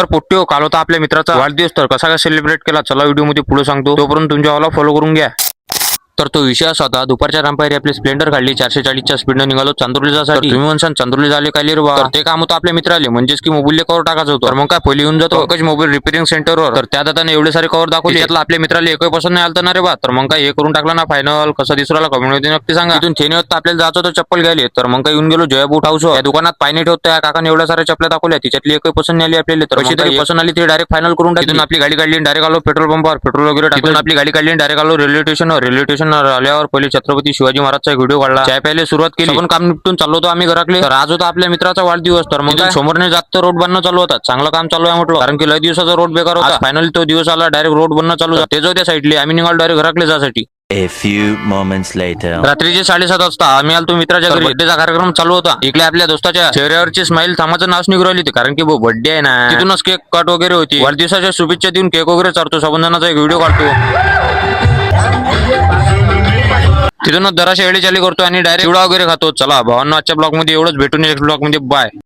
तर पोट्टिओ, काल होता आपल्या मित्राचा वाढदिवस, तर कसा काय सेलिब्रेट केला चला व्हिडिओ मध्ये पुढे सांगतो. तोपर्यंत तुमच्या वाला फॉलो करून घ्या. तर तो विषय असा होता, दुपारच्या रामपायरी आपली स्प्लेंडर काढली, 440च्या स्पीडनं निघालो चांदोरली जासाठी. तुम्ही म्हणसान चांदोरली झाले काय रे बा, तर ते काम होतं आपल्या मित्राले, म्हणजेच की मोबाईल कव्हर टाकायचं होतं. तर मग काय पहिले येऊन जातो पंकज मोबाईल रिपेअरिंग सेंटरवर. तर त्या दादाने एवढे सारे कव्हर दाखवले, त्यातलं आपल्या मित्राला एकही पसंत नाही आलं ना रे बा. तर मग काय हे करून टाकला ना फायनल. कसं दिसू राहिला कमेंट मध्ये नक्की सांगा. तिथून थेने होतं आपल्याला जायचं होतं चप्पल घ्यायला. तर मग काय येऊन गेलो जया बूट हाऊस. या दुकानात पायने ठेवतो या काकाने एवढ्या साऱ्या चपल्या दाखवल्या, तिच्यातली एकही पसंत नाही आली आपल्याला. तर कशी तरी पसंत आली ती डायरेक्ट फायनल करून टाकली. तिथून आपली गाडी काढली, डायरेक्ट आलो पेट्रोल पंपावर, पेट्रोल वगैरे टाकून आपली गाडी काढली, डायरेक्ट आलो रेल्वे स्टेशनवर. रेल्वे स्टेशनवर आल्यावर पहिले छत्रपती शिवाजी महाराजचा व्हिडिओ काढला, चाय प्यायला सुरुवात केली. पण काम निपटून चाललो होतो आम्ही घराकडे. तर आज होता आपल्या मित्राचा वाढदिवस. तर मग समोरने जात रोड बनणं चालू होता, चांगलं काम चालू आहे म्हटलं, कारण की लय दिवसाचा रोड बेकार होता. फायनली तो दिवस आला, डायरेक्ट रोड बनणं चालू झाला. ते जाऊ त्या साईडली आम्ही निघालो डायरेक्ट घराकडे जासाठी. A few moments later. रात्रीचे 7:30 वाजता आम्ही आलो मित्राच्या घरी. बर्थडेचा कार्यक्रम चालू होता. इकडे आपल्या दोस्ताच्या चेहऱ्यावरची स्माइल थांबाचं नाव निघून राहिली, कारण की बर्थडे आहे ना. तिथूनच केक कट वगैरे होती. वाढदिवसाच्या शुभेच्छा देऊन केक वगैरे चालतो, सबंधांचा एक व्हिडिओ काढतो. तिथूनच जराशी वेळी चाली करतो आणि डायरेक्ट चिवडा वगैरे खातो. चला भावांनो, आजच्या ब्लॉग मध्ये एवढंच, भेटून नेक्स्ट ब्लॉग मध्ये बाय.